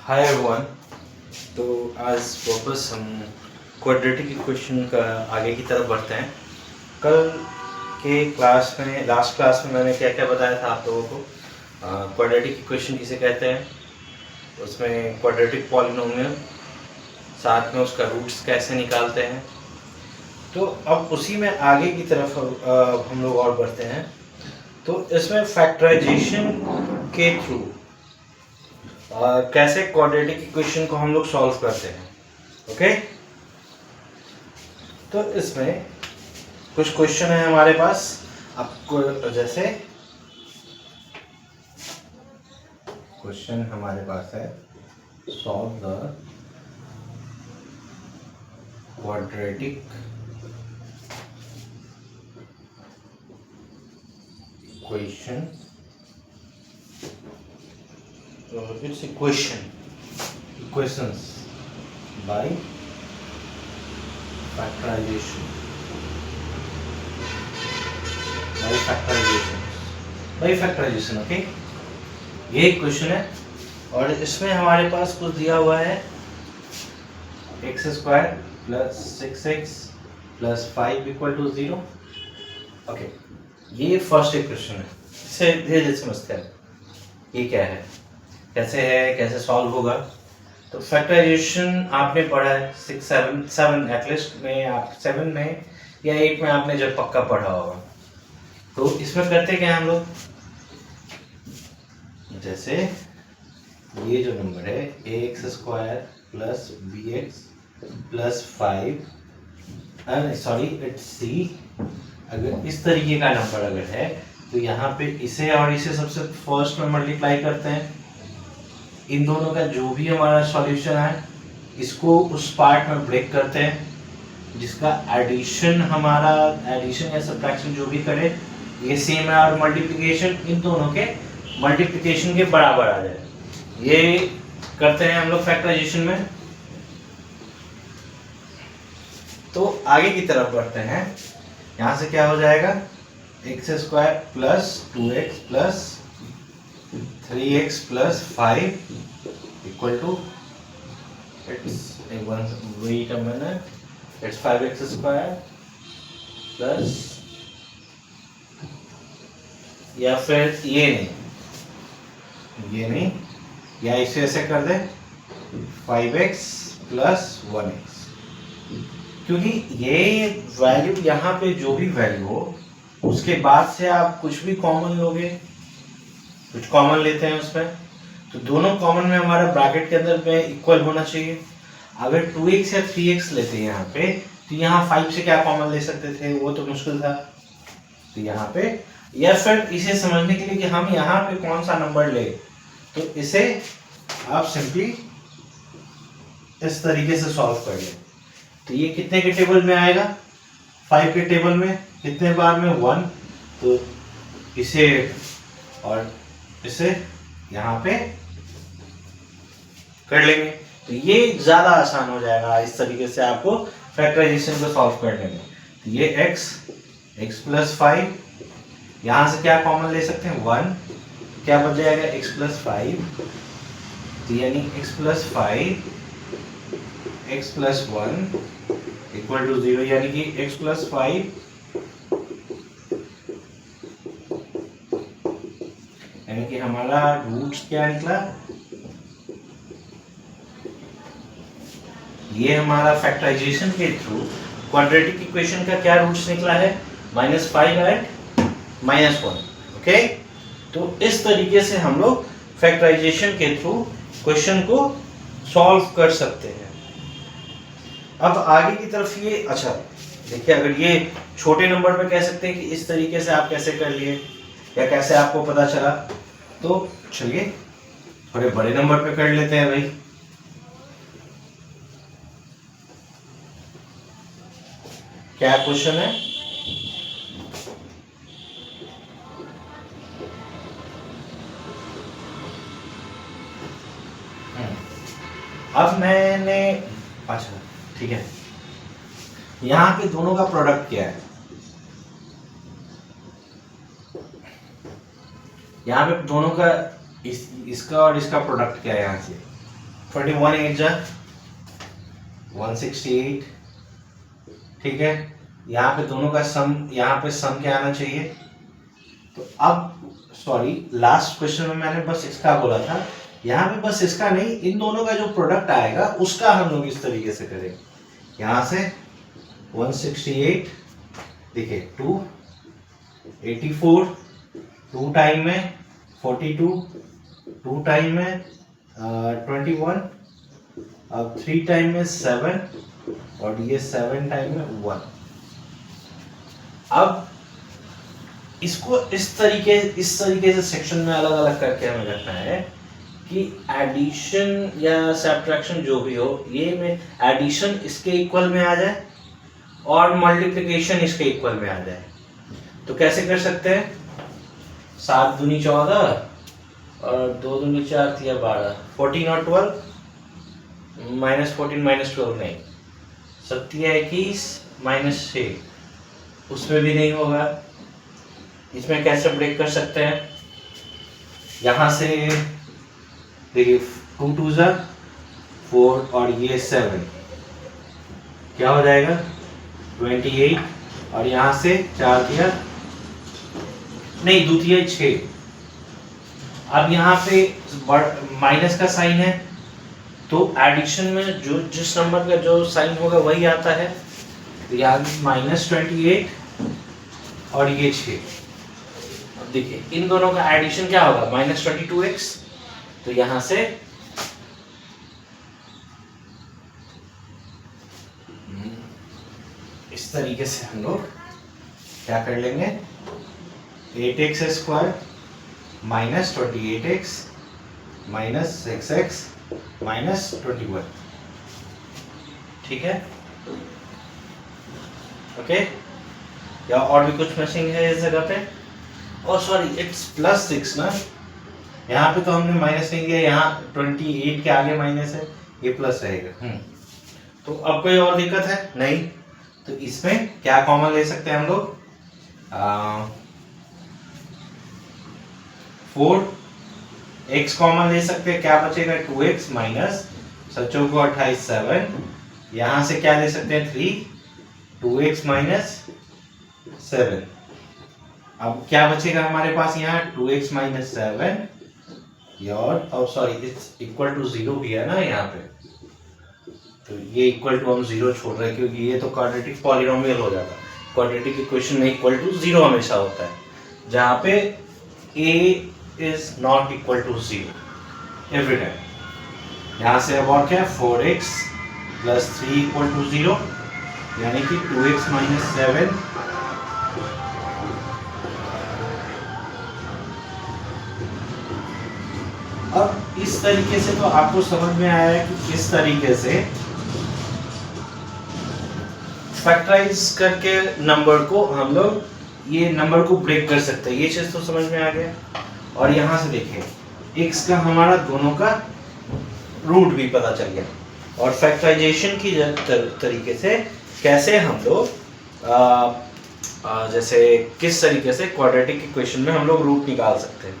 Hi everyone. तो आज वापस हम क्वाड्रेटिक इक्वेशन का आगे की तरफ बढ़ते हैं। कल के क्लास में लास्ट क्लास में मैंने क्या क्या बताया था आप लोगों को। क्वाड्रेटिक इक्वेशन किसे कहते हैं, उसमें क्वाड्रेटिक पॉलिनोमियल, साथ में उसका रूट्स कैसे निकालते हैं। तो अब उसी में आगे की तरफ हम लोग और बढ़ते हैं। तो इसमें फैक्टराइजेशन के थ्रू कैसे क्वाड्रेटिक इक्वेशन को हम लोग सॉल्व करते हैं। ओके, तो इसमें कुछ क्वेश्चन है हमारे पास। आपको जैसे क्वेश्चन हमारे पास है, solve the quadratic equation. It's equations by factorisation by factorisation. Okay, ये एक क्वेश्चन है और इसमें हमारे पास कुछ दिया हुआ है, x square plus 6x plus 5 equal to 0। Okay, ये फर्स्ट इक्वेशन है। इसे धीरे धीरे समझते हैं ये क्या है, कैसे है, कैसे सॉल्व होगा। तो फैक्टराइजेशन आपने पढ़ा है 7 एटलीस्ट में, आप 7 में या 8 में आपने जब पक्का पढ़ा होगा। तो इसमें करते क्या हम लोग, जैसे ये जो नंबर है ax square plus bx plus 5, sorry it's c, अगर इस तरीके का नंबर अगर है तो यहाँ पे इसे और इसे सबसे फर्स्ट में मल्टीप्लाई करते हैं। इन दोनों का जो भी हमारा सॉल्यूशन है इसको उस पार्ट में ब्रेक करते हैं जिसका एडिशन, हमारा एडिशन या सब्ट्रैक्शन जो भी करे ये सेम है, और मल्टीप्लिकेशन इन दोनों के मल्टीप्लिकेशन के बराबर आ जाए। ये करते हैं हम लोग फैक्टराइजेशन में। तो आगे की तरफ बढ़ते हैं। यहाँ से क्या हो जाएगा, x square plus 2x plus 3x plus 5 equal to, wait a minute, it's 5x square plus, या फिर ये नहीं, या इसे ऐसे कर दे 5x प्लस 1x, क्योंकि ये वैल्यू यहाँ पे जो भी वैल्यू हो उसके बाद से आप कुछ भी कॉमन लोगे, कुछ कॉमन लेते हैं उसमें, तो दोनों कॉमन में हमारा ब्रैकेट के अंदर में इक्वल होना चाहिए। अगर 2x या 3x लेते हैं यहाँ पे, तो यहाँ 5 से क्या कॉमन ले सकते थे, वो तो मुश्किल था। तो यहाँ पे, या फिर इसे समझने के लिए कि हम यहाँ पे कौन सा नंबर ले, तो इसे आप सिंपली इस तरीके से सॉल्व कर लें। तो ये कितने के टेबल में आएगा, 5 के टेबल में, कितने बार में 1, तो इसे और इसे यहाँ पे कर लेंगे। तो ये ज्यादा आसान हो जाएगा इस तरीके से आपको फैक्टराइजेशन को सॉल्व करने में। तो ये x प्लस 5, यहाँ से क्या कॉमन ले सकते हैं 1, क्या बच जाएगा x प्लस 5, तो यानी x plus 5 x plus 1 equal to 0, यानी कि x प्लस 5 यानी कि हमारा रूट्स क्या निकला, ये हमारा फैक्टराइजेशन के थ्रू क्वाड्रेटिक इक्वेशन का क्या रूट्स निकला है, -5 एंड -1। ओके, तो इस तरीके से हम लोग फैक्टराइजेशन के थ्रू क्वेश्चन को सॉल्व कर सकते हैं। अब आगे की तरफ ये, अच्छा देखिए, अगर ये छोटे नंबर पे कह सकते हैं कि इस तरीके से आप कैसे कर लिए या कैसे आपको पता चला, तो चलिए थोड़े बड़े नंबर पे कर लेते हैं भाई। क्या क्वेश्चन है, अब मैंने, अच्छा ठीक है, यहाँ पे दोनों का प्रोडक्ट क्या है, यहाँ पे दोनों का इसका और इसका प्रोडक्ट क्या है यहाँ से, 21 8 जा 168, ठीक है। यहाँ पे दोनों का सम, यहाँ पे सम क्या आना चाहिए। तो अब सॉरी, लास्ट क्वेश्चन में मैंने बस इसका बोला था, यहाँ पे बस इसका नहीं, इन दोनों का जो प्रोडक्ट आएगा उसका हम लोग इस तरीके से करेंगे। यहाँ से 168 देखिए 2 84, 2 टाइम में 42, 2 टाइम में 21, अब 3 टाइम में 7 और ये 7 टाइम में 1। अब इसको इस तरीके से सेक्शन में अलग अलग करके हमें करना है कि एडिशन या सब्ट्रैक्शन जो भी हो, ये में एडिशन इसके इक्वल में आ जाए और मल्टीप्लिकेशन इसके इक्वल में आ जाए। तो कैसे कर सकते हैं, 7 दूनी 14 और 2 दूनी 4 या 12, 14 और 12 माइनस 14 माइनस 12 नहीं, 7 21 माइनस 6, उसमें भी नहीं होगा। इसमें कैसे ब्रेक कर सकते हैं, यहाँ से देखिए 2 2 जा 4 और ये 7 क्या हो जाएगा 28, और यहाँ से 4 दिया नहीं 2 दिया 6। अब यहाँ पे माइनस का साइन है तो एडिशन में जो जिस नंबर का जो साइन होगा वही आता है। तो यहाँ -28 और ये 6। अब देखिए इन दोनों का एडिशन क्या होगा -22x। तो यहाँ से इस तरीके से हम लोग क्या कर लेंगे, 8x square minus 28x minus 6x minus 21, ठीक है। ओके, या और भी कुछ मिसिंग है इस जगह पे। ओ सॉरी, इट्स +6 ना, यहाँ पे तो हमने माइनस नहीं दिया, यहाँ 28 के आगे माइनस है, ये प्लस रहेगा। तो अब कोई और दिक्कत है नहीं, तो इसमें क्या कॉमन ले सकते हैं हम लोग, 4x कॉमन ले सकते हैं, क्या बचेगा 2x माइनस 28 7, यहाँ से क्या ले सकते हैं 3, 2x माइनस 7। अब क्या बचेगा हमारे पास यहाँ 2x माइनस 7 और सॉरी इट्स इक्वल टू 0 भी है ना यहाँ पे, तो ये इक्वल टू हम 0 छोड़ रहे हैं क्योंकि ये तो क्वाड्रेटिक पॉलिनोमियल हो जाता है। क्वाड्रेटिक इक्वेशन में इक्वल टू 0 हमेशा होता है, जहाँ पे a is not equal to 0 every time. यहाँ से अब और क्या है 4x प्लस 3 इक्वल टू 0, यानी कि 2x माइनस 7 अब इस तरीके से तो आपको समझ में आया है कि किस तरीके से फैक्टराइज करके नंबर को हम लोग ये नंबर को ब्रेक कर सकते हैं, ये चीज तो समझ में आ गया। और यहाँ से देखिए x का हमारा दोनों का रूट भी पता चल गया, और फैक्टराइजेशन की तरीके से कैसे हम लोग जैसे किस तरीके से क्वाड्रेटिक इक्वेशन में हम लोग रूट निकाल सकते हैं।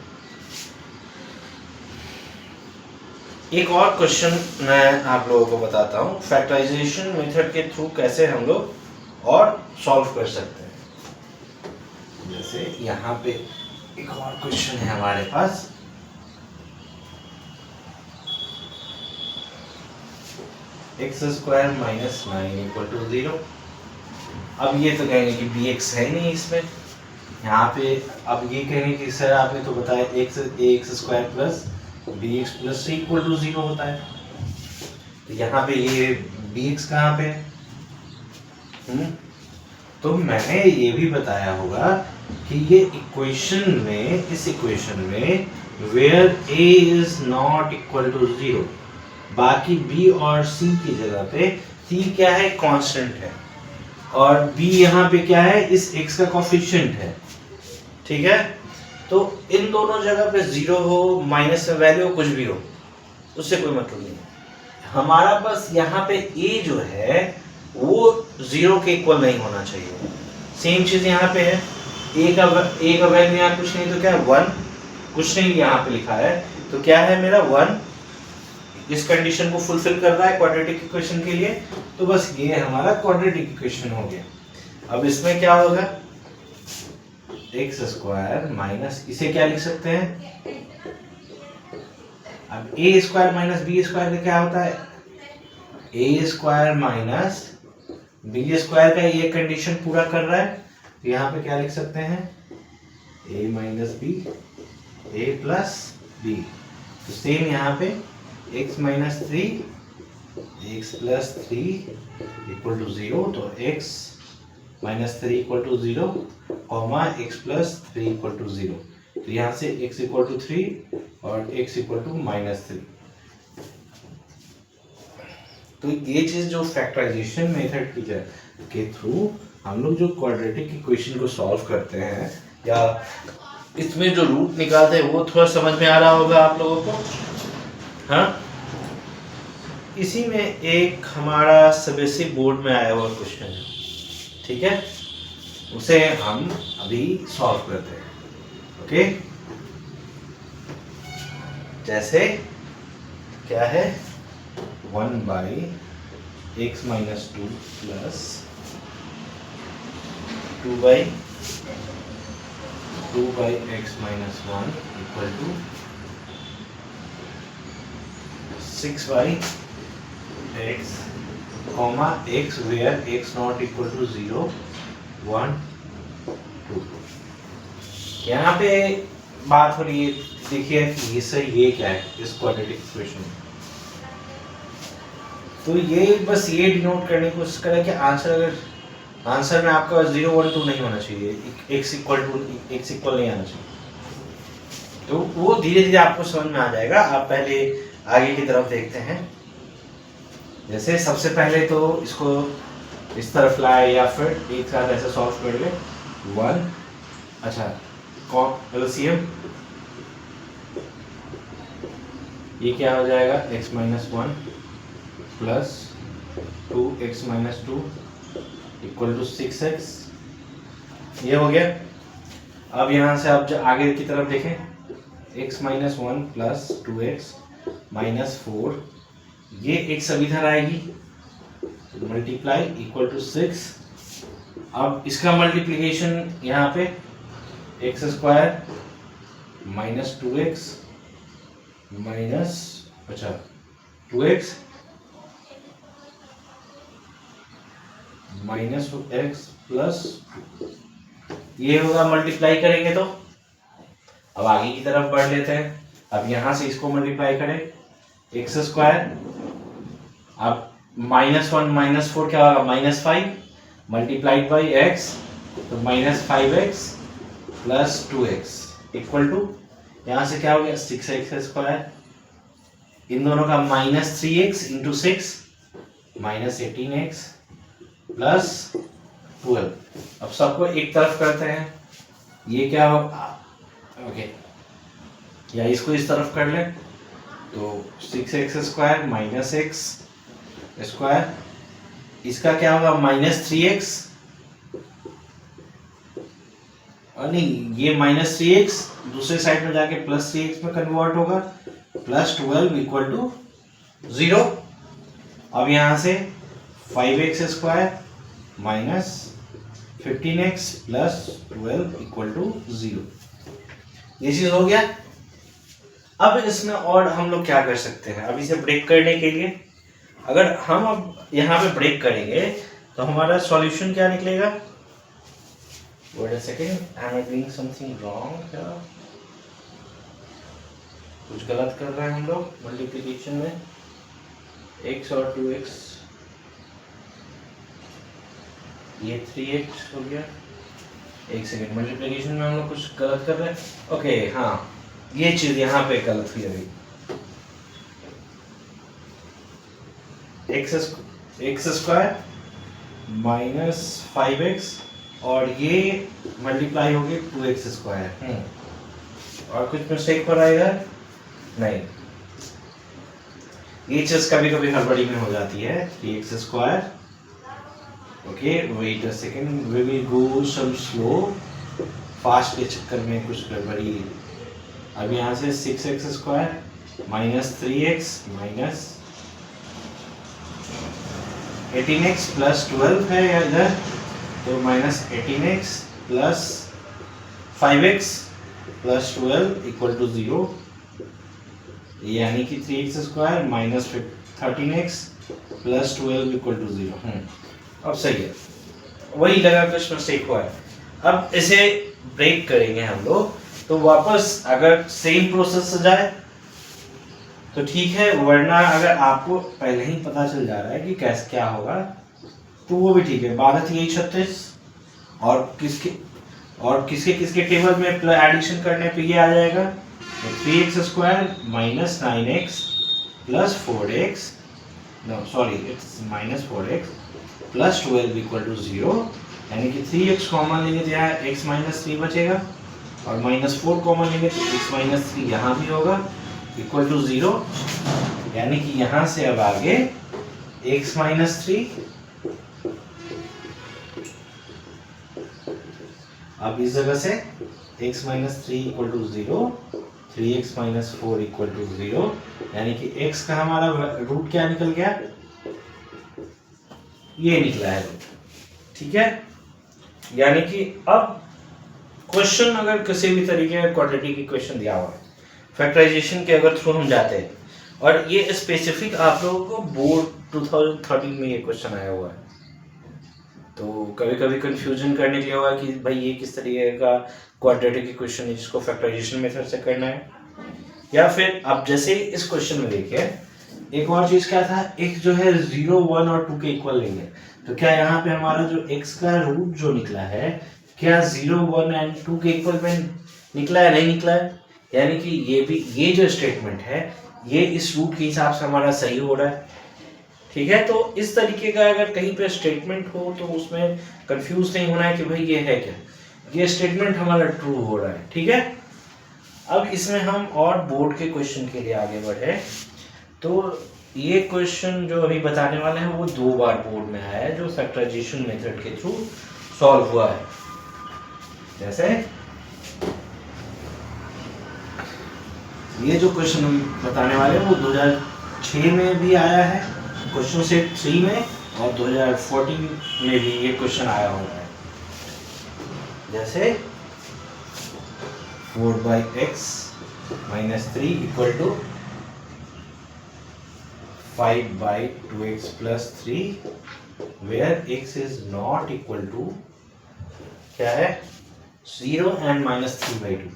एक और क्वेश्चन मैं आप लोगों को बताता हूँ, फैक्टराइजेशन मेथड के थ्रू कैसे हम लोग और सॉल्व कर सकते हैं। जैसे यहाँ पे एक और क्वेश्चन है हमारे पास, x square minus 9 equal to 0। अब ये तो कहेंगे कि bx है नहीं इसमें, यहाँ पे अब ये कहेंगे कि सर आपने तो बताया x square plus bx plus c equal to 0 होता है, तो यहाँ पे ये bx कहाँ पे है? तो मैंने ये भी बताया होगा कि ये इक्वेशन में, इस इक्वेशन में where a is not equal to 0, बाकी b और c की जगह पे c क्या है कांस्टेंट है, और b यहाँ पे क्या है इस x का कोफिशिएंट है, ठीक है। तो इन दोनों जगह पे 0 हो, माइनस में वैल्यू कुछ भी हो, उससे कोई मतलब नहीं है। हमारा बस यहाँ पे a जो है वो 0 के इक्वल नहीं होना चाहिए। सेम चीज यहाँ पे है, a का वैल्यू यहाँ कुछ नहीं तो क्या 1, कुछ नहीं यहाँ पे लिखा है, तो क्या है मेरा 1, इस कंडीशन को फुलफिल कर रहा है क्वाड्रेटिक इक्वेशन के लिए, तो बस ये हमारा क्वाड्रेटिक इक्वेशन हो गया। अब इसमें क्या होगा, एक्स स्क्वायर माइनस, इसे क्या लिख सकते हैं, अब ए स्क्वायर माइनस बी स्क्वायर का क्या होता है, ए स्क्वायर माइनस बी स्क्वायर का ये कंडीशन पूरा कर रहा है, तो यहाँ पे क्या लिख सकते हैं, a minus b, a plus b. तो सेम यहाँ पे x minus 3 x plus 3 equal to 0, तो x minus 3 equal to 0 x एक्स प्लस 3 इक्वल टू 0। तो यहाँ से x इक्वल टू 3 और x इक्वल टू माइनस 3। तो ये चीज जो फैक्टराइजेशन मेथड के थ्रू हम लोग जो क्वाड्रेटिक इक्वेशन को सॉल्व करते हैं या इसमें जो रूट निकालते हैं वो थोड़ा समझ में आ रहा होगा आप लोगों को। हाँ, इसी में एक हमारा सीबीएसई बोर्ड में आया हुआ क्वेश्चन है, ठीक है, उसे हम अभी सॉल्व करते हैं। ओके, जैसे क्या है, 1 by x minus 2 plus 2 by x minus 1 equal to 6 by x comma x where x not equal to 0 1 2। यहाँ पे बात हो रही है, देखिए कि ये सही, ये क्या है इस क्वाड्रेटिक इक्वेशन में। तो ये बस ये डिनोट करने की कोशिश करें कि आंसर में आपका 0 1 2 नहीं होना चाहिए, x इक्वल नहीं आना चाहिए। तो वो धीरे धीरे आपको समझ में आ जाएगा। आप पहले आगे की तरफ देखते हैं। जैसे सबसे पहले तो इसको इस तरफ लाए या फिर एक साथ ऐसे सॉल्व कर ले। 1, अच्छा एलसीएम ये क्या हो जाएगा, x minus 1 plus 2x minus 2 equal to 6x, ये हो गया। अब यहाँ से आप जब आगे की तरफ देखें, x minus 1 plus 2x minus 4, ये एक सब इधर आएगी, मल्टीप्लाई इक्वल टू 6। अब इसका मल्टीप्लिकेशन यहाँ पे x square minus 2x minus, अच्छा 2x माइनस एक्स प्लस, ये होगा मल्टीप्लाई करेंगे तो। अब आगे की तरफ बढ़ लेते हैं। अब यहां से इसको मल्टीप्लाई करें, एक्स स्क्वायर, अब -1 -4 क्या होगा, -5 मल्टीप्लाइड बाई एक्स, तो -5x plus 2x equal to, यहां से क्या हो गया 6x स्क्वायर, इन दोनों का -3x इंटू 6 -18x प्लस 12। अब सबको एक तरफ करते हैं, ये क्या हो, ओके, या इसको इस तरफ कर लें, तो 6x square minus x square, इसका क्या होगा -3x, नहीं ये -3x दूसरे साइड में जाके +3x में कन्वर्ट होगा, प्लस 12 इक्वल टू 0। अब यहां से 5x square minus 15x plus 12 equal to 0, ये चीज हो गया। अब इसमें और हम लोग क्या कर सकते हैं, अब इसे ब्रेक करने के लिए, अगर हम अब यहाँ पे ब्रेक करेंगे तो हमारा सॉल्यूशन क्या निकलेगा, wait a second, I am doing something wrong, क्या कुछ गलत कर रहे हैं हम लोग मल्टीप्लिकेशन में, x और 2x, ये 3x हो गया, एक सेकेंड, मल्टीप्लिकेशन में हम लोग कुछ गलत कर रहे हैं। ओके हाँ, ये चीज यहाँ पे गलत हुई अभी, एक्स स्क्वायर माइनस 5x और ये मल्टीप्लाई हो गई 2x स्क्वायर। और कुछ मिस्टेक हो रहा है इधर, नहीं, ये चीज कभी कभी हड़बड़ी में हो जाती है। 3x square, okay wait a second, we will go some slow, fast के चक्कर में कुछ गड़बड़ी। अब यहाँ से 6x square minus 3x minus 18x plus 12 है या इधर, तो minus 18x plus 5x plus 12 equal to 0, यानी कि 3x square minus 13x plus 12 equal to 0। अब सही है, वही लगा कुछ मिस्टेक हुआ है। अब इसे ब्रेक करेंगे हम लोग, तो वापस अगर सेम प्रोसेस से जाए तो ठीक है, वरना अगर आपको पहले ही पता चल जा रहा है कि कैसे क्या होगा तो वो भी ठीक है। 12 यही 36 और किसके किसके टेबल में एडिशन करने पे ये आ जाएगा, 3x square minus 9x plus 4x, no sorry it's minus 4x plus 12 equal to 0, यानी कि 3x कॉमन लेंगे तो यहाँ x माइनस 3 बचेगा और माइनस 4 कॉमन लेंगे तो x माइनस 3 यहाँ भी होगा इक्वल टू 0, यानी कि यहाँ से अब आगे x माइनस 3, अब इस जगह से x minus 3 equal to 0, 3x minus 4 equal to 0, यानी कि x का हमारा रूट क्या निकल गया, ये निकला है रूट। ठीक है, यानी कि अब क्वेश्चन अगर किसी भी तरीके का क्वाड्रेटिक इक्वेशन दिया हुआ है, फैक्टराइजेशन के अगर थ्रू हम जाते हैं, और ये स्पेसिफिक आप लोगों को बोर्ड 2013 में ये क्वेश्चन आया हुआ है, तो कभी कभी कंफ्यूजन करने के लिए हुआ कि भाई ये किस तरीके का क्वाड्रेटिक इक्वेशन है जिसको फैक्टराइजेशन मेथड से करना है। या फिर आप जैसे इस क्वेश्चन में देखिए, एक और चीज क्या था, एक जो है 0, 1 और 2 के इक्वल लेंगे, तो क्या यहाँ पे हमारा जो x का रूट जो निकला है, क्या 0, 1 एंड 2 के इक्वल में निकला है, नहीं निकला है, यानी कि ये भी, ये जो स्टेटमेंट है ये इस रूट के हिसाब से हमारा सही हो रहा है। ठीक है, तो इस तरीके का अगर कहीं पे स्टेटमेंट हो तो उसमें कंफ्यूज नहीं होना है कि भाई ये है क्या, ये स्टेटमेंट हमारा ट्रू हो रहा है। ठीक है, अब इसमें हम और बोर्ड के क्वेश्चन के लिए आगे बढ़े, तो ये क्वेश्चन जो अभी बताने वाले हैं वो 2 बार बोर्ड में आया है, जो फैक्टराइजेशन मेथड के थ्रू सॉल्व हुआ है। जैसे ये जो क्वेश्चन हम बताने वाले हैं वो 2006 में भी आया है क्वेश्चन सेट 3 में, और 2014 में भी ये क्वेश्चन आया हुआ है। जैसे 4/x minus 3 equal to 5/2x plus 3, where x is not equal to क्या है, 0 एंड माइनस 3/2।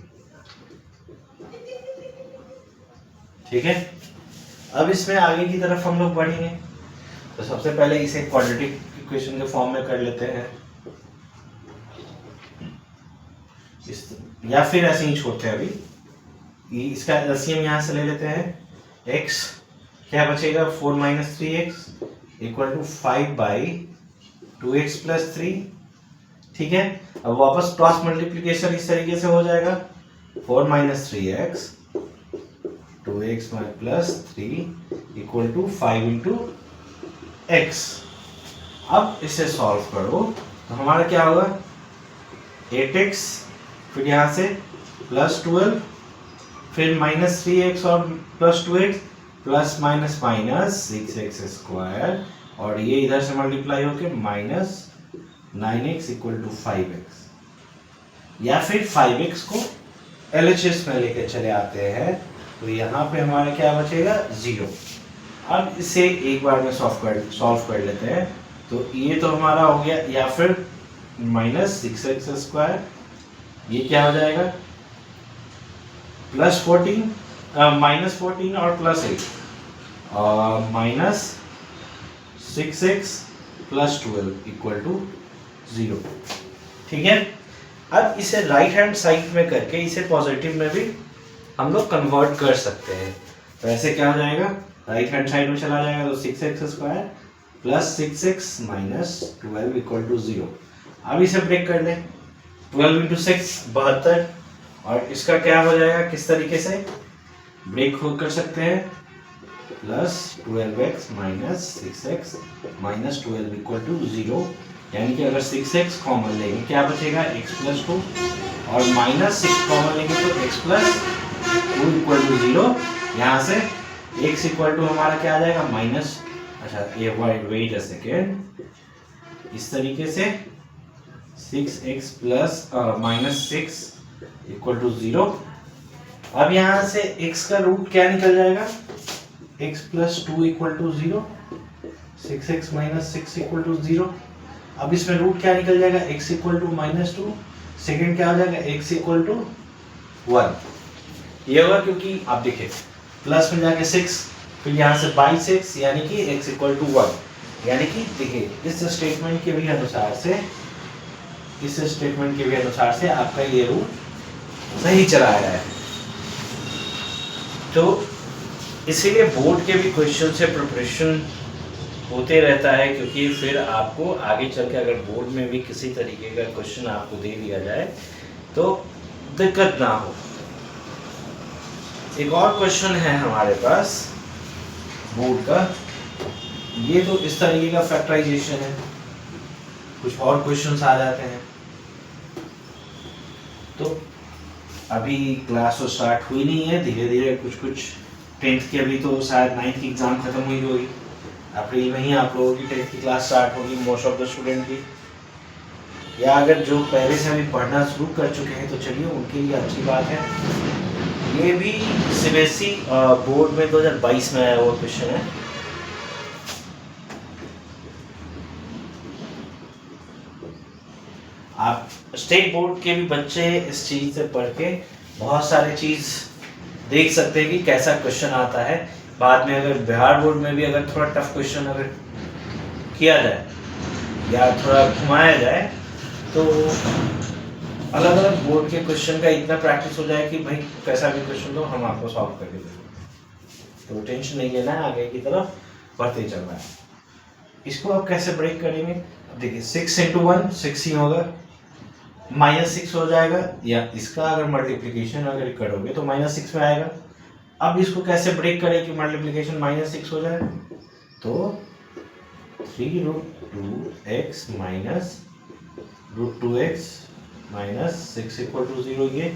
ठीक है, अब इसमें आगे की तरफ हम लोग बढ़ेंगे, तो सबसे पहले इसे क्वाड्रेटिक इक्वेशन के फॉर्म में कर लेते हैं, या फिर ऐसे ही छोड़ते हैं अभी। इसका एलसीएम यहाँ से ले लेते हैं, x क्या बचेगा, 4 minus 3x equal to 5/2x plus 3। ठीक है, अब वापस क्रॉस मल्टीप्लीकेशन इस तरीके से हो जाएगा, 4 minus 3x 2x plus 3 equal to 5 into x। अब इसे सॉल्व करो तो हमारा क्या होगा, 8x, फिर यहाँ से प्लस 12, फिर माइनस 3x और plus 2x plus minus minus 6x square, और ये इधर से मल्टीप्लाई होके minus 9x equal to 5x, या फिर 5x को LHS में लेके चले आते हैं, तो यहाँ पे हमारा क्या बचेगा, 0। अब इसे एक बार में सॉल्व कर लेते हैं, तो ये तो हमारा हो गया, या फिर माइनस 6x स्क्वायर, ये क्या हो जाएगा, प्लस 14 माइनस 14 और plus 8, minus 6x plus 12 equal to 0। ठीक है, अब इसे राइट हैंड साइड में करके इसे पॉजिटिव में भी हम लोग कन्वर्ट कर सकते हैं, तो ऐसे क्या हो जाएगा, राइट हैंड साइड में चला जाएगा तो 6x square plus 6x minus 12 equal to 0। अब इसे ब्रेक कर लें, 12 इंटू 6 72, और इसका क्या हो जाएगा, किस तरीके से ब्रेक हो कर सकते हैं, plus 12x minus 6x minus 12 equal to 0, यानी कि अगर 6x कॉमन लेंगे क्या बचेगा, x प्लस 2, और माइनस 6 कॉमन लेंगे तो x प्लस 2 इक्वल टू 0, यहाँ से x इक्वल टू हमारा क्या आ जाएगा माइनस, अच्छा ये वेट अ सेकेंड, इस तरीके से 6x plus minus 6 equal to 0। अब यहाँ से x का रूट क्या निकल जाएगा, x plus 2 equal to 0, 6x minus 6 equal to 0। अब इसमें रूट क्या निकल जाएगा, x equal to minus 2, second क्या हो जाएगा x इक्वल टू 1। ये होगा क्योंकि आप देखिए प्लस में जाके 6, फिर यहाँ से बाई 6 यानी कि x इक्वल टू 1, यानी कि देखिए इस स्टेटमेंट के भी अनुसार से, इस स्टेटमेंट के भी अनुसार से आपका ये रूट सही चला आ रहा है। तो इसीलिए बोर्ड के भी क्वेश्चन से प्रिपरेशन होते रहता है, क्योंकि फिर आपको आगे चल के अगर बोर्ड में भी किसी तरीके का क्वेश्चन आपको दे दिया जाए तो दिक्कत ना हो। एक और क्वेश्चन है हमारे पास बोर्ड का, ये तो इस तरीके का फैक्टराइजेशन है, कुछ और क्वेश्चंस आ जाते हैं। तो अभी क्लास तो स्टार्ट हुई नहीं है, धीरे धीरे कुछ कुछ 10th की, अभी तो शायद 9th की एग्जाम खत्म हुई होगी, अप्रैल में ही आप लोगों की 10th की क्लास स्टार्ट होगी मोस्ट ऑफ द स्टूडेंट की, या अगर जो पहले से अभी पढ़ना शुरू कर चुके हैं तो चलिए उनके लिए अच्छी बात है। ये भी सीबीएसई बोर्ड में 2022 में आया हुआ क्वेश्चन है। आप स्टेट बोर्ड के भी बच्चे इस चीज से पढ़ के बहुत सारी चीज देख सकते हैं कि कैसा क्वेश्चन आता है। बाद में अगर बिहार बोर्ड में भी अगर थोड़ा टफ क्वेश्चन अगर किया जाए या थोड़ा घुमाया जाए तो अलग अलग बोर्ड के क्वेश्चन का इतना प्रैक्टिस हो जाए कि भाई कैसा भी क्वेश्चन दो हम आपको सॉल्व करके देंगे। तो टेंशन नहीं लेना है, आगे की तरफ बढ़ते चलना है। इसको आप कैसे ब्रेक करेंगे, अब देखिए 6 इंटू 1 6 ही होगा, माइनस 6 हो जाएगा, या इसका अगर मल्टीप्लिकेशन अगर करोगे तो माइनस 6 में आएगा। अब इसको कैसे ब्रेक करें कि मल्टीप्लिकेशन माइनस 6 हो जाए, तो 3√2x minus √2x minus 6 equal to 0। ये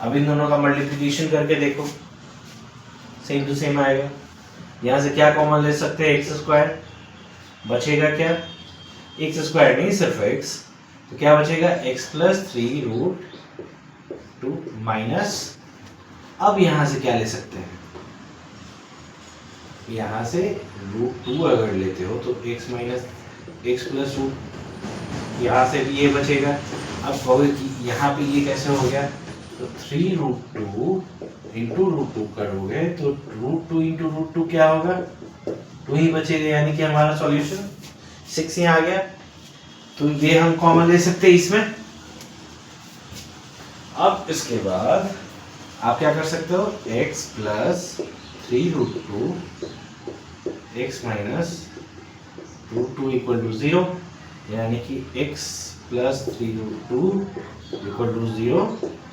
अब इन दोनों का मल्टीप्लिकेशन करके देखो, सेम टू सेम आएगा। यहाँ से क्या कॉमन ले सकते हैं, एक्स स्क्वायर बचेगा, क्या एक्स स्क्वायर नहीं सिर्फ x, तो क्या बचेगा x प्लस 3√2 माइनस, अब यहाँ से क्या ले सकते हैं, यहाँ से √2 अगर लेते हो तो x minus x plus root, यहाँ से भी ये बचेगा। अब कहोगे कि यहाँ पे ये कैसे हो गया, तो 3√2 इंटू √2 करोगे तो √2 इंटू √2 क्या होगा, 2 ही बचेगा, यानी कि हमारा सॉल्यूशन 6 ही आ गया। तो ये हम कॉमन ले सकते हैं इसमें। अब इसके बाद आप क्या कर सकते हो, x plus 3√2 x minus √2 equal to 0, यानी कि x प्लस 3√2 इक्वल टू 0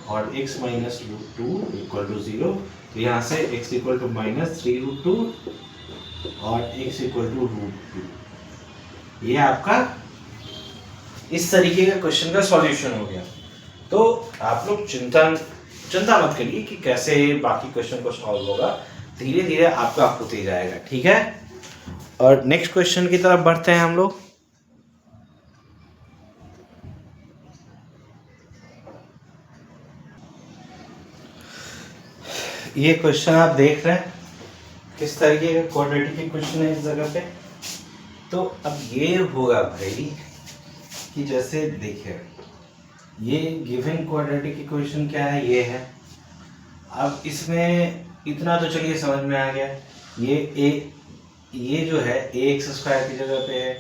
और x माइनस √2 इक्वल टू 0। तो यहाँ से x इक्वल टू माइनस 3√2 और x इक्वल टू √2। ये आपका इस तरीके का क्वेश्चन का सॉल्यूशन हो गया। तो आप लोग चिंता मत करिए कि कैसे बाकी क्वेश्चन को सॉल्व होगा, धीरे धीरे आपका होते जाएगा, ठीक है। और नेक्स्ट क्वेश्चन की तरफ बढ़ते हैं हम लोग। ये क्वेश्चन आप देख रहे हैं किस तरीके का क्वाड्रेटिक क्वेश्चन है इस जगह पे। तो अब ये होगा भाई कि जैसे देखिए ये गिवन क्वाड्रेटिक इक्वेशन क्या है, ये है। अब इसमें इतना तो चलिए समझ में आ गया, ये जो है ax स्क्वायर की जगह पे है,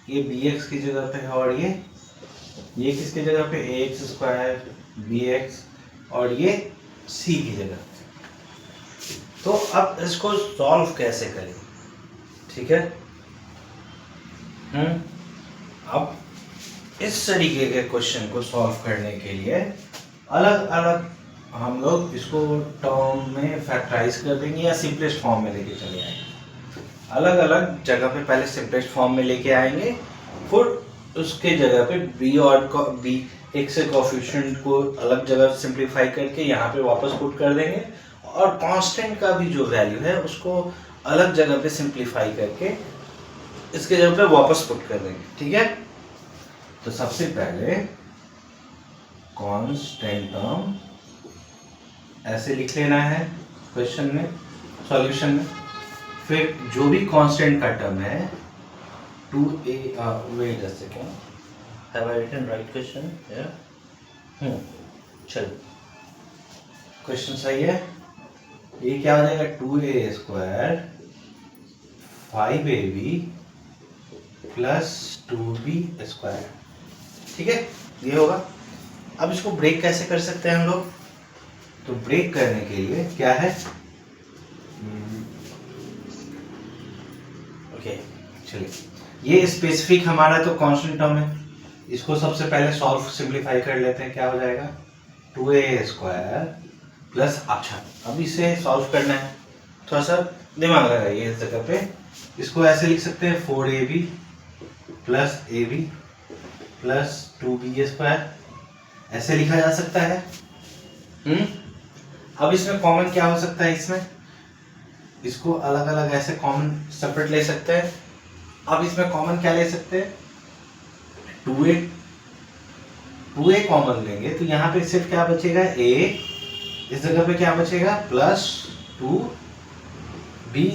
ये bx की जगह पे है, और ये किसकी जगह पे, ax स्क्वायर bx, और ये c की जगह। तो अब इसको सॉल्व कैसे करें, ठीक है। अब इस तरीके के क्वेश्चन को सॉल्व करने के लिए अलग अलग हम लोग इसको टर्म में फैक्टराइज कर देंगे या सिंपलेस्ट फॉर्म में लेके चले आएंगे। अलग अलग जगह पे पहले सिंपलेस्ट फॉर्म में लेके आएंगे, फिर उसके जगह पे बी और बी एक से कोएफिशिएंट को अलग जगह सिंप्लीफाई करके यहाँ पे वापस पुट कर देंगे, और कांस्टेंट का भी जो वैल्यू है उसको अलग जगह पे सिंप्लीफाई करके इसके जगह पे वापस पुट कर देंगे, ठीक है। तो सबसे पहले कांस्टेंट टर्म ऐसे लिख लेना है क्वेश्चन में, सॉल्यूशन में। फिर जो भी कांस्टेंट का टर्म है 2a, wait a second, have I written right question? चलो क्वेश्चन सही है। ये क्या हो जाएगा 2a square 5ab plus 2b square, ठीक है, ये होगा। अब इसको ब्रेक कैसे कर सकते हैं हम लोग? तो ब्रेक करने के लिए क्या है, ओके चलिए, ये स्पेसिफिक हमारा तो कांस्टेंट टर्म है, इसको सबसे पहले सॉल्व सिंप्लीफाई कर लेते हैं। क्या हो जाएगा 2a स्क्वायर प्लस, अच्छा अब इसे सॉल्व करना है, थोड़ा सा दिमाग लगाइए इस जगह पे। इसको ऐसे लिख सकते हैं 4ab plus ab plus 2b square, ऐसे लिखा जा सकता है। अब इसमें कॉमन क्या हो सकता है? इसमें इसको अलग अलग ऐसे कॉमन सेपरेट ले सकते हैं। अब इसमें कॉमन क्या ले सकते हैं? 2a कॉमन लेंगे तो यहाँ पे सिर्फ क्या बचेगा a, इस जगह पे क्या बचेगा प्लस 2b,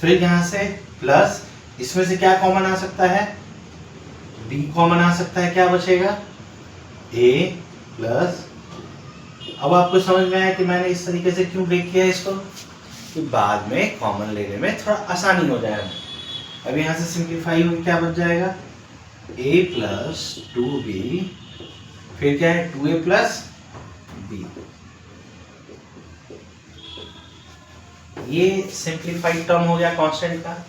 फिर यहाँ से प्लस, इसमें से क्या कॉमन आ सकता है? b कॉमन आ सकता है, क्या बचेगा a प्लस। अब आपको समझ में आया कि मैंने इस तरीके से क्यों ब्रेक किया इसको, कि बाद में कॉमन लेने में थोड़ा आसानी हो जाए। अब यहाँ से सिंप्लीफाई हो क्या बच जाएगा a प्लस 2b, फिर क्या है 2a प्लस b। ये सिंप्लीफाइड टर्म हो गया कांस्टेंट का।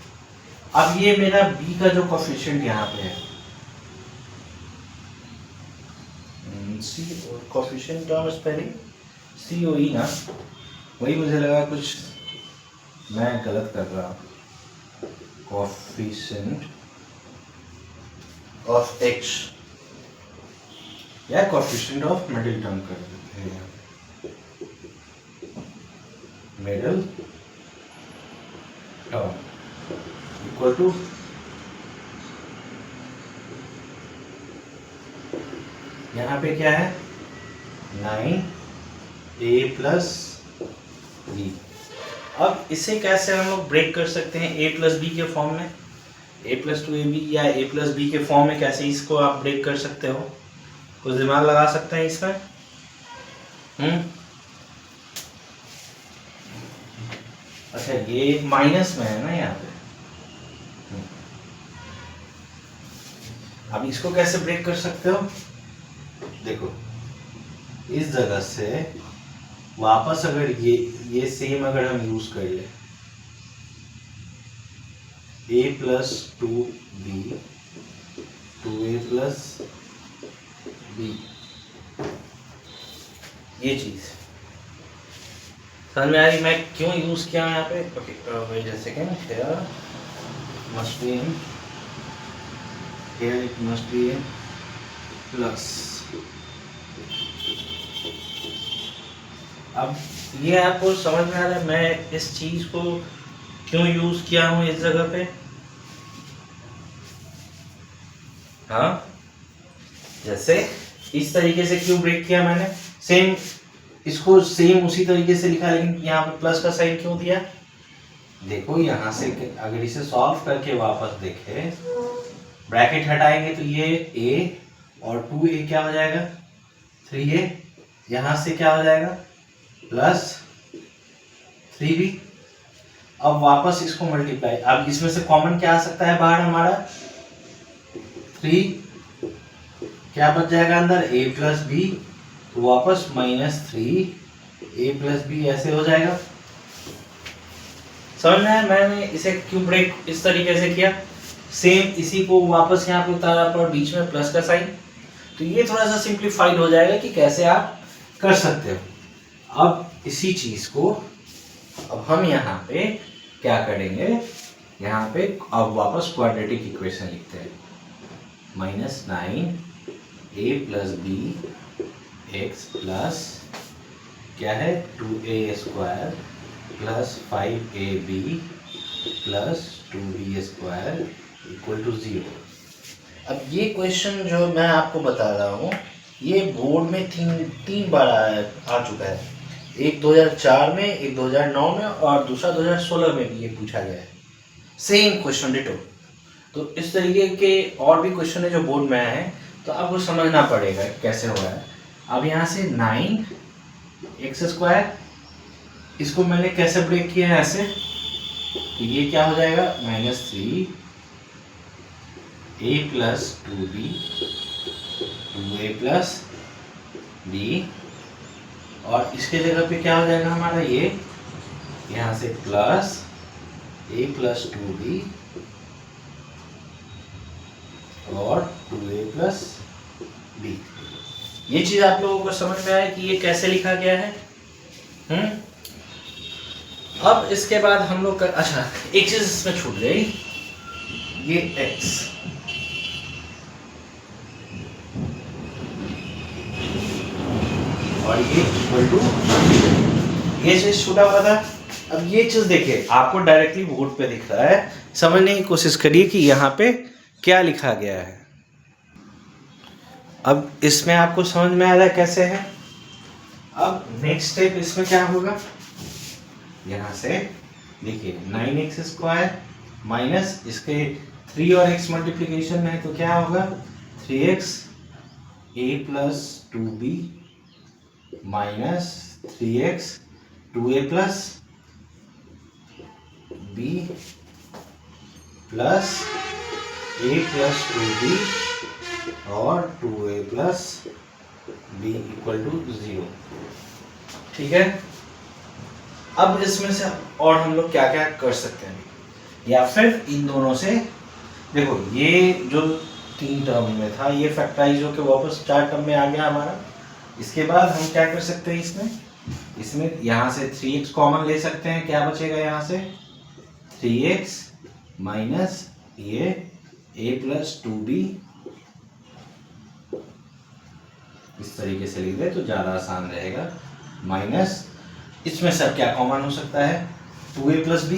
अब ये मेरा b का जो कोफिशिएंट यहाँ पे है, सी कोफिशिएंट टर्म स्पेलिंग सी ओ ई ना, वही मुझे लगा कुछ मैं गलत कर रहा हूँ। कोफिशिएंट ऑफ एक्स या कोफिशिएंट ऑफ मिडिल टर्म कर देते हैं, मिडिल टर्म इक्वल टू यहाँ पे क्या है 9a प्लस b। अब इसे कैसे हम लोग ब्रेक कर सकते हैं a प्लस बी के फॉर्म में, a प्लस 2ab या a प्लस बी के फॉर्म में कैसे इसको आप ब्रेक कर सकते हो? कुछ दिमाग लगा सकते हैं इसमें? अच्छा ये माइनस में है ना यहाँ पे, अब इसको कैसे ब्रेक कर सकते हो? देखो इस जगह से वापस अगर ये सेम अगर हम यूज कर ले a plus 2b 2a plus b, ये चीज समझ में आ रही मैं क्यों यूज किया यहाँ पे? Okay wait a second, here must be in, here it must be in plus. अब ये आपको समझ में आ रहा है मैं इस चीज को क्यों यूज किया हूं इस जगह पे? हाँ, जैसे इस तरीके से क्यों ब्रेक किया मैंने, सेम इसको सेम उसी तरीके से लिखा, लेकिन यहाँ पे प्लस का साइन क्यों दिया? देखो यहाँ से अगर इसे सॉल्व करके वापस देखें, ब्रैकेट हटाएंगे तो ये a और 2a क्या हो जाएगा 3a, यहाँ से क्या हो जाएगा प्लस 3b। अब वापस इसको मल्टीप्लाई, अब इसमें से कॉमन क्या आ सकता है बाहर हमारा 3, क्या बच जाएगा अंदर a प्लस बी, तो वापस -3 a प्लस बी ऐसे हो जाएगा। समझ में आया मैंने इसे क्यों ब्रेक इस तरीके से किया? सेम इसी को वापस यहाँ पे उतारा पर बीच में प्लस का साइन, तो ये थोड़ा सा सिंप्लीफाइड हो जाएगा कि कैसे आप कर सकते हो। अब इसी चीज को अब हम यहाँ पे क्या करेंगे, यहाँ पे अब वापस क्वाड्रेटिक इक्वेशन लिखते हैं, -9a plus b x plus क्या है 2a² plus 5ab plus 2b² equal to 0। अब ये क्वेश्चन जो मैं आपको बता रहा हूँ ये बोर्ड में तीन बार आ चुका है। एक 2004 में, एक 2009 में और दूसरा 2016 में भी ये पूछा गया है, सेम क्वेश्चन डिटो। तो इस तरीके के और भी क्वेश्चन है जो बोर्ड में आए हैं, तो आपको समझना पड़ेगा कैसे हो रहा है। अब यहाँ से 9x², इसको मैंने कैसे ब्रेक किया है ऐसे, तो ये क्या हो जाएगा -3a plus 2b 2a plus b, और इसके जगह पे क्या हो जाएगा हमारा ये यहाँ से प्लस a प्लस 2b और 2a प्लस b। ये चीज आप लोगों को समझ में आया कि ये कैसे लिखा गया है। अब इसके बाद हम लोग अच्छा एक चीज इसमें छूट गई, ये x और ये इक्वल टू, ये चीज छूटा हुआ था। अब ये चीज देखिए आपको डायरेक्टली बोर्ड पे दिख रहा है, समझने की कोशिश करिए कि यहाँ पे क्या लिखा गया है। अब इसमें आपको समझ में आ रहा है कैसे है। अब नेक्स्ट स्टेप इसमें क्या होगा, यहाँ से देखिए 9x² माइनस इसके 3 और x मल्टीप्लिकेशन है तो क्या होगा 3x a plus 2b minus 3x 2a plus b plus a plus 2b और 2a plus b equal to 0। ठीक है। अब इसमें से और हम लोग क्या क्या कर सकते हैं, या फिर इन दोनों से देखो ये जो 3 टर्म में था ये फैक्टराइज होकर वापस 4 टर्म में आ गया हमारा। इसके बाद हम क्या कर सकते हैं, इसमें यहाँ से 3x कॉमन ले सकते हैं, क्या बचेगा यहाँ से 3x माइनस ये a प्लस 2b, इस तरीके से लिख दे तो ज़्यादा आसान रहेगा, माइनस इसमें सब क्या कॉमन हो सकता है 2a प्लस b,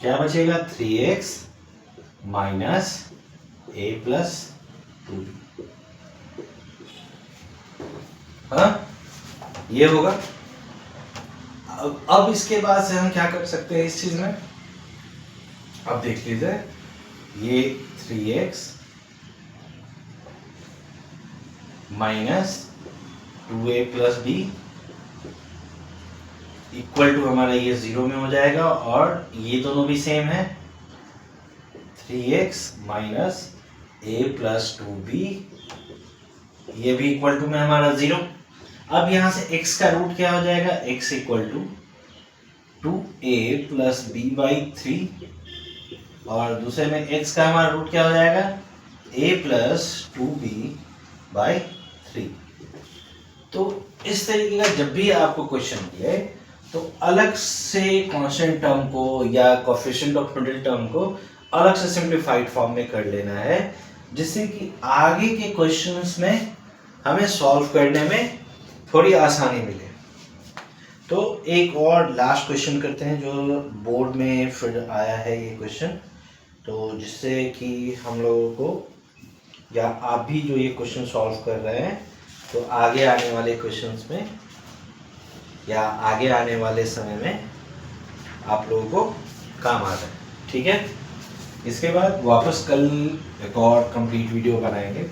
क्या बचेगा 3x minus a plus 2b। हाँ ये होगा। अब इसके बाद से हम क्या कर सकते हैं इस चीज में, अब देख लीजिए ये 3x minus 2a plus b equal to हमारा ये 0 में हो जाएगा, और ये दोनों भी सेम है 3x minus a plus 2b, ये भी इक्वल टू में हमारा 0। अब यहाँ से x का रूट क्या हो जाएगा, x equal to 2a plus b by 3, और दूसरे में x का हमारा रूट क्या हो जाएगा a प्लस 2b बाई 3। तो इस तरीके का जब भी आपको क्वेश्चन मिले तो अलग से कांस्टेंट टर्म को या कोएफिशिएंट ऑफ मिडिल टर्म को अलग से सिंप्लीफाइड फॉर्म में कर लेना है, जिससे कि आगे के क्वेश्चंस में हमें सॉल्व करने में थोड़ी आसानी मिले। तो एक और लास्ट क्वेश्चन करते हैं जो बोर्ड में फिर आया है ये क्वेश्चन, तो जिससे कि हम लोगों को या आप भी जो ये क्वेश्चन सॉल्व कर रहे हैं तो आगे आने वाले क्वेश्चंस में या आगे आने वाले समय में आप लोगों को काम आ जाए। ठीक है। इसके बाद वापस कल एक और कंप्लीट वीडियो बनाएंगे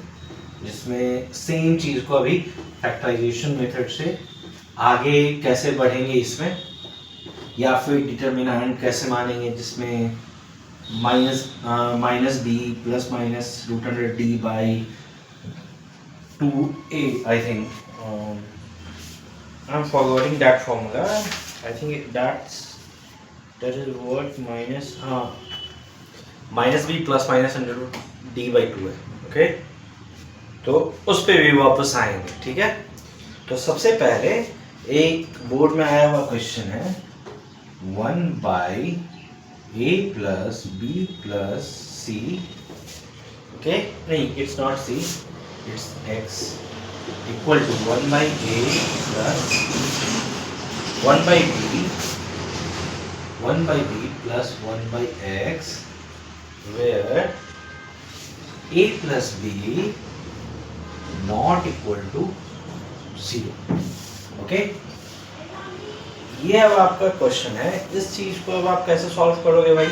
जिसमें सेम चीज़ को अभी फैक्टराइजेशन मेथड से आगे कैसे बढ़ेंगे इसमें, या फिर डिटर्मिनेंट कैसे मानेंगे जिसमें minus B plus minus √100d by 2a, I think I'm forgetting that formula, I think that is what minus B plus minus √d by 2 है। ओके, तो उस पे भी वापस आएंगे। ठीक है। तो सबसे पहले एक बोर्ड में आया हुआ क्वेश्चन है 1/a plus b plus c, okay नहीं, it's not C, it's x equal to 1/a plus 1/b plus 1/x where a plus b not equal to 0. Okay, ये अब आपका क्वेश्चन है। इस चीज को अब आप कैसे सॉल्व करोगे भाई?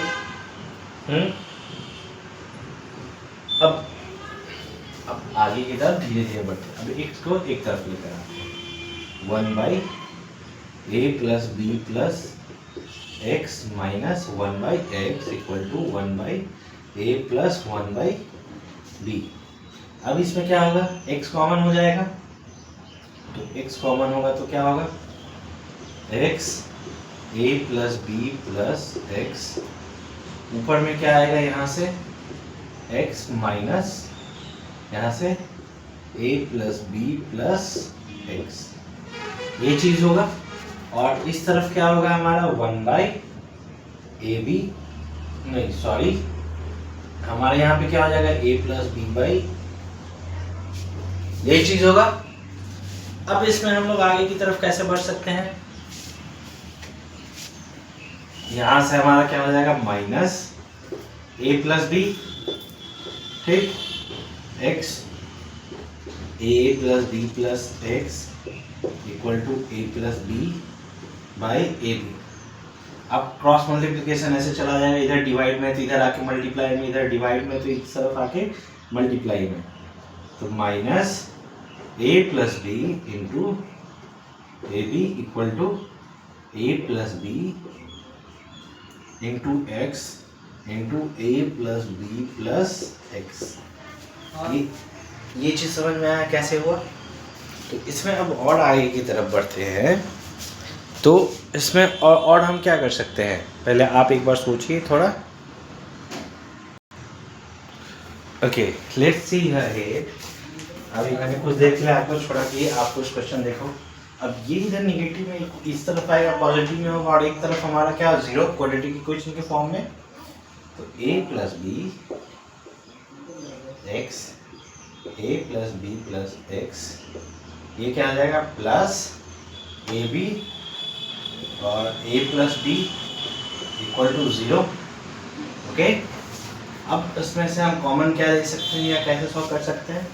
अब आगे की तरफ धीरे धीरे बढ़ते। अब x को एक तरफ लेकर आते, 1/a plus b plus x minus 1/x equal to 1/a plus 1/b। अब इसमें क्या होगा, x कॉमन हो जाएगा, तो x कॉमन होगा तो क्या होगा, x a plus b plus x, ऊपर में क्या आएगा यहाँ से x माइनस यहाँ से a plus b plus x, ये चीज होगा। और इस तरफ क्या होगा हमारा 1/ab, नहीं सॉरी, हमारे यहाँ पे क्या हो जाएगा a plus b/, ये चीज होगा। अब इसमें हम लोग आगे की तरफ कैसे बढ़ सकते हैं, यहां से हमारा क्या हो जाएगा माइनस a plus b, ठीक, x a plus b plus x equal to a plus b by a b. अब क्रॉस मल्टीप्लिकेशन ऐसे चला जाएगा, इधर डिवाइड में तो इधर आके मल्टीप्लाई में, इधर डिवाइड में तो इस तरफ आके मल्टीप्लाई में, तो minus a plus b into a b equal to a plus b into x into a plus b plus x. ये चीज समझ में आया कैसे हुआ? तो इसमें अब और आगे की तरफ बढ़ते हैं, तो इसमें और हम क्या कर सकते हैं, पहले आप एक बार सोचिए थोड़ा। Okay, let's see ahead. अभी मैंने कुछ देख लिया, आपको छोड़ा कि आप कुछ क्वेश्चन देखो। अब ये इधर नेगेटिव में इस तरफ आएगा, पॉजिटिव में होगा, और एक तरफ हमारा क्या जीरो क्वाड्रेटिक इक्वेशन के फॉर्म में, तो a plus b x, a plus b plus x, ये क्या आ जाएगा प्लस ए बी और a plus B equal to 0। Okay, अब इसमें से हम कॉमन क्या ले सकते हैं या कैसे सॉल्व कर सकते हैं,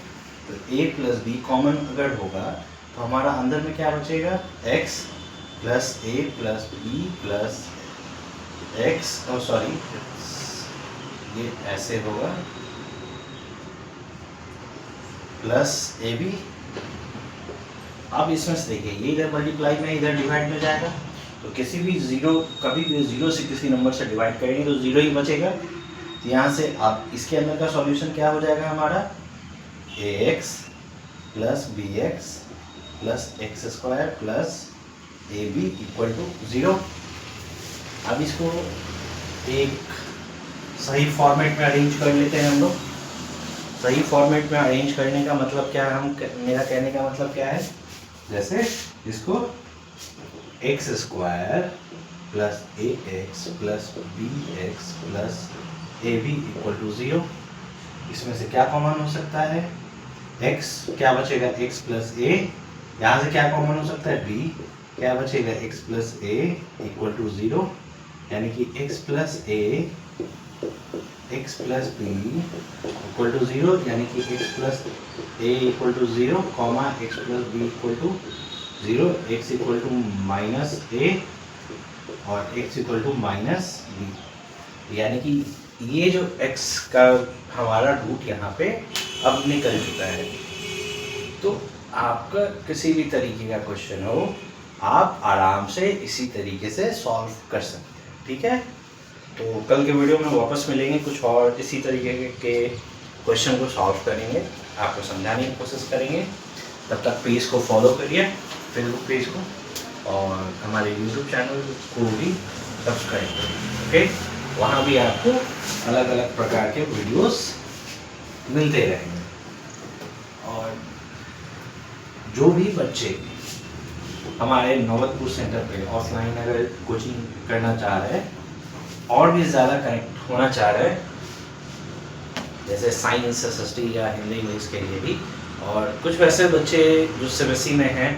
तो a प्लस बी कॉमन अगर होगा तो हमारा अंदर में क्या बचेगा, x plus a plus b plus x, और सॉरी ये ऐसे होगा प्लस ए बी। अब इसमें से देखिए, ये इधर मल्टीप्लाई में इधर डिवाइड में जाएगा, तो किसी भी जीरो, कभी भी जीरो से किसी नंबर से डिवाइड करेंगे तो जीरो ही बचेगा। तो यहाँ से आप इसके अंदर का सॉल्यूशन क्या हो जाएगा हमारा, ax plus b x plus x square plus a b equal to 0। अब इसको एक सही फॉर्मेट में अरेंज कर लेते हैं हम लोग। सही फॉर्मेट में अरेंज करने का मतलब क्या है, मेरा कहने का मतलब क्या है, जैसे इसको x square plus a x plus b x plus a b equal to 0। इसमें से क्या कॉमन हो सकता है, x क्या बचेगा, x प्लस ए, यहाँ से क्या कॉमन हो सकता है, b क्या बचेगा, x plus A equal to 0, यानी कि x plus A x plus B equal to 0, यानी कि x plus A equal to 0 comma x plus B equal to 0, x equal to minus A और x equal to minus B, यानी कि ये जो x का हमारा रूट यहाँ पे अब निकल चुका है। तो आपका किसी भी तरीके का क्वेश्चन हो, आप आराम से इसी तरीके से सॉल्व कर सकते हैं, ठीक है। तो कल के वीडियो में वापस मिलेंगे, कुछ और इसी तरीके के क्वेश्चन को सॉल्व करेंगे, आपको समझाने की कोशिश करेंगे। तब तक पेज को फॉलो करिए, फेसबुक पेज को, और हमारे यूट्यूब चैनल को भी सब्सक्राइब करिए, ओके। वहाँ भी आपको अलग अलग प्रकार के वीडियोस मिलते रहेंगे। और जो भी बच्चे हमारे नौबतपुर सेंटर पे ऑफलाइन अगर कोचिंग करना चाह रहे हैं और भी ज़्यादा कनेक्ट होना चाह रहे हैं, जैसे साइंस एसएसटी या हिंदी इंग्लिश के लिए भी। और कुछ वैसे बच्चे जो सीबीएसई में हैं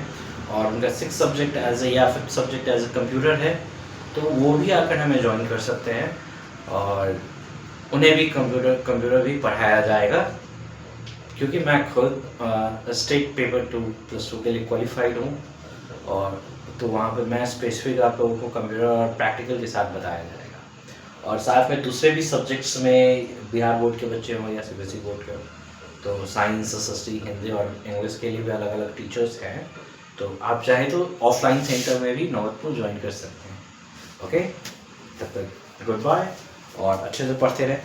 और उनका 6 सब्जेक्ट एज ए या 5 सब्जेक्ट एज ए कंप्यूटर है, तो वो भी आकर हमें ज्वाइन कर सकते हैं और उन्हें भी कंप्यूटर भी पढ़ाया जाएगा। क्योंकि मैं खुद स्टेट पेपर 2+2 के लिए क्वालिफाइड हूँ, और तो वहाँ पे मैं स्पेसिफिक आप लोगों को कंप्यूटर और प्रैक्टिकल के साथ बताया जाएगा। और साथ में दूसरे भी सब्जेक्ट्स में बिहार बोर्ड के बच्चे हों या सीबीएसई बोर्ड के हों, तो साइंस एसएसटी हिंदी और इंग्लिश के लिए भी अलग अलग टीचर्स हैं। तो आप चाहें तो ऑफलाइन सेंटर में भी नौबतपुर ज्वाइन कर सकते हैं। ओके, तब तक गुड बाय और अच्छे से पढ़ते रहें।